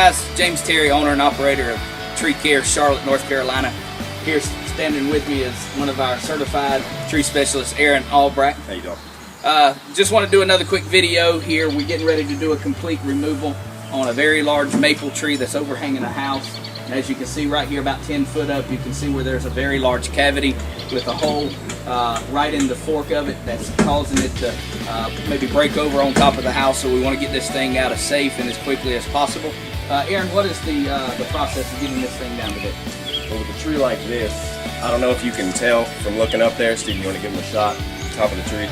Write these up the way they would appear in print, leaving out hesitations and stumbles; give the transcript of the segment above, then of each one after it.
guys, James Terry, owner and operator of TreeCare, Charlotte, North Carolina. Here standing with me is one of our certified tree specialists, Aaron Albrecht. How you doing? Just want to do another quick video here. We're getting ready to do a complete removal on a very large maple tree that's overhanging a house. And as you can see right here, about 10 foot up, you can see where there's a very large cavity with a hole right in the fork of it that's causing it to maybe break over on top of the house. So we want to get this thing out as safe and as quickly as possible. Aaron, what is the process of getting this thing down today? Well, with a tree like this, I don't know if you can tell from looking up there. Steve, you want to give him a shot? Top of the tree.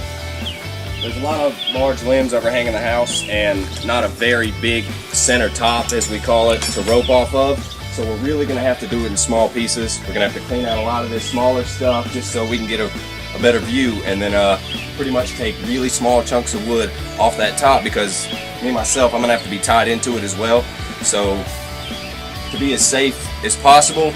There's a lot of large limbs overhanging the house and not a very big center top, as we call it, to rope off of. So we're really going to have to do it in small pieces. We're going to have to clean out a lot of this smaller stuff just so we can get a better view, and then pretty much take really small chunks of wood off that top, because me myself, I'm going to have to be tied into it as well. So to be as safe as possible,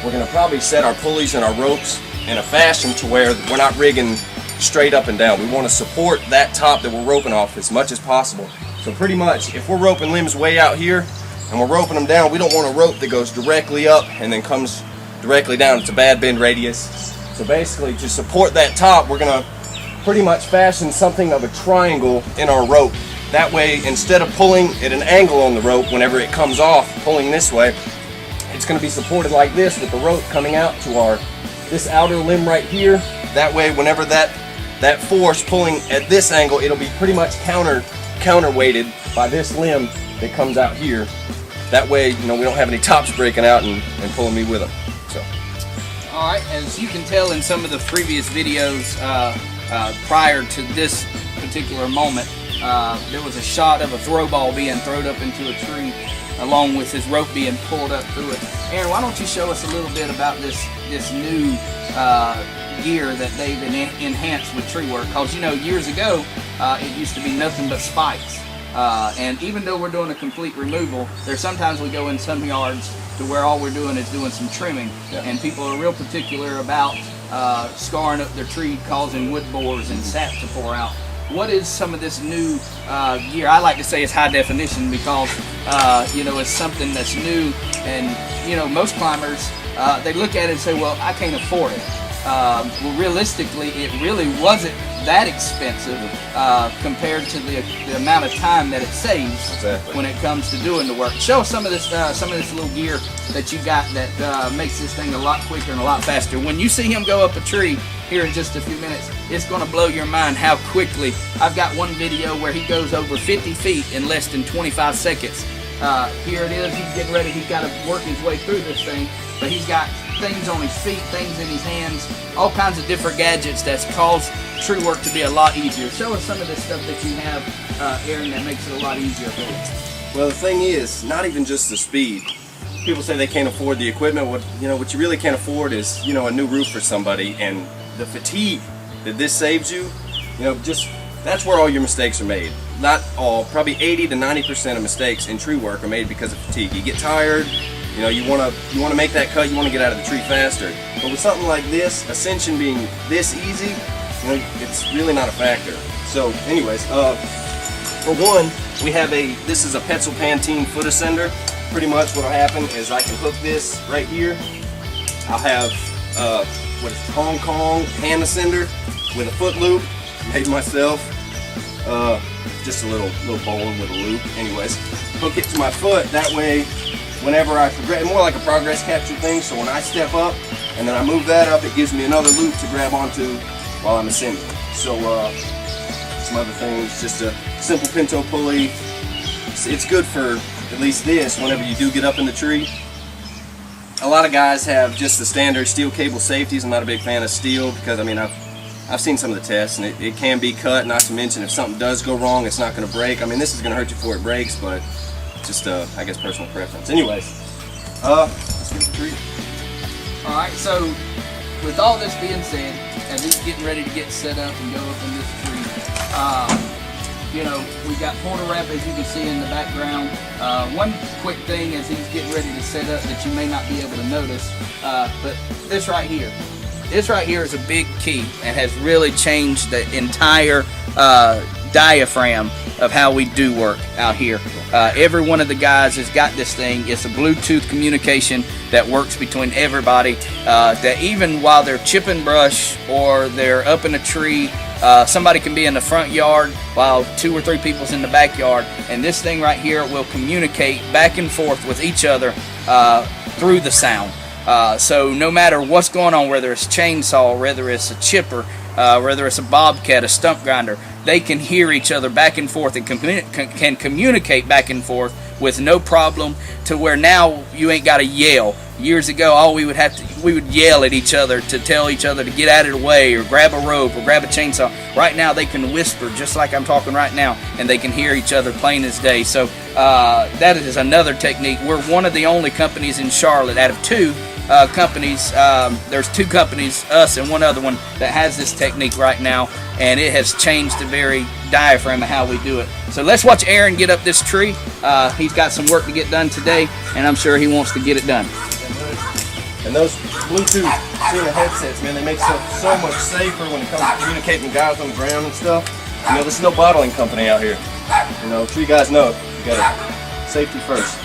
we're going to probably set our pulleys and our ropes in a fashion to where we're not rigging straight up and down. We want to support that top that we're roping off as much as possible. So pretty much, if we're roping limbs way out here and we're roping them down, we don't want a rope that goes directly up and then comes directly down. It's a bad bend radius. So basically, to support that top, we're going to pretty much fashion something of a triangle in our rope. That way, instead of pulling at an angle on the rope whenever it comes off, pulling this way, it's going to be supported like this with the rope coming out to this outer limb right here. That way, whenever that force pulling at this angle, it'll be pretty much counterweighted by this limb that comes out here. That way, we don't have any tops breaking out and pulling me with them. So. All right, as you can tell in some of the previous videos prior to this particular moment, there was a shot of a throw ball being thrown up into a tree along with his rope being pulled up through it. Aaron, why don't you show us a little bit about this new gear that they've enhanced with tree work? Because years ago it used to be nothing but spikes, and even though we're doing a complete removal, there's sometimes we go in some yards to where all we're doing is doing some trimming. Yeah. And people are real particular about scarring up their tree, causing wood borers and sap to pour out. What is some of this new gear? I like to say it's high definition because it's something that's new, and most climbers they look at it and say, well, I can't afford it. Well, realistically, it really wasn't that expensive compared to the amount of time that it saves. Exactly. When it comes to doing the work. Show us some of this little gear that you got that makes this thing a lot quicker and a lot faster. When you see him go up a tree here in just a few minutes, it's going to blow your mind how quickly. I've got one video where he goes over 50 feet in less than 25 seconds. Here it is, he's getting ready, he's got to work his way through this thing, but he's got things on his feet, things in his hands, all kinds of different gadgets that's caused tree work to be a lot easier. Show us some of the stuff that you have, Aaron, that makes it a lot easier for you. Well, the thing is, not even just the speed. People say they can't afford the equipment. What you really can't afford is, a new roof for somebody, and the fatigue that this saves you, that's where all your mistakes are made. Not all, probably 80 to 90% of mistakes in tree work are made because of fatigue. You get tired, you want to make that cut, you want to get out of the tree faster. But with something like this, ascension being this easy, it's really not a factor. So anyways, for one, we have this is a Petzl Pantene foot ascender. Pretty much what'll happen is I can hook this right here. I'll have what is Hong Kong hand ascender with a foot loop, made myself. Just a little bowling with a loop. Anyways, hook it to my foot. That way, whenever I progress, more like a progress capture thing. So when I step up and then I move that up, it gives me another loop to grab onto while I'm ascending. So some other things, just a simple pinto pulley. It's good for at least this whenever you do get up in the tree. A lot of guys have just the standard steel cable safeties. I'm not a big fan of steel because I've seen some of the tests, and it can be cut, not to mention if something does go wrong, it's not going to break. This is going to hurt you before it breaks, but just, I guess, personal preference. Anyways, let's get the tree. All right, so with all this being said, as he's getting ready to get set up and go up in this tree, we got porta wrap, as you can see in the background. One quick thing as he's getting ready to set up that you may not be able to notice, but this right here. This right here is a big key and has really changed the entire diaphragm of how we do work out here. Every one of the guys has got this thing. It's a Bluetooth communication that works between everybody, that even while they're chipping brush or they're up in a tree, somebody can be in the front yard while 2 or 3 people's in the backyard, and this thing right here will communicate back and forth with each other through the sound. So no matter what's going on, whether it's chainsaw, whether it's a chipper, whether it's a bobcat, a stump grinder, they can hear each other back and forth and can communicate back and forth with no problem, to where now you ain't got to yell. Years ago, we would yell at each other to tell each other to get out of the way, or grab a rope, or grab a chainsaw. Right now they can whisper just like I'm talking right now, and they can hear each other plain as day. So that is another technique. We're one of the only companies in Charlotte out of 2 companies. There's 2 companies, us and one other one, that has this technique right now, and it has changed the very diaphragm of how we do it. So let's watch Aaron get up this tree. He's got some work to get done today, and I'm sure he wants to get it done. And those Bluetooth headsets, man, they make stuff so much safer when it comes to communicating with guys on the ground and stuff. You know, there's no bottling company out here. You know, tree guys know, you gotta safety first.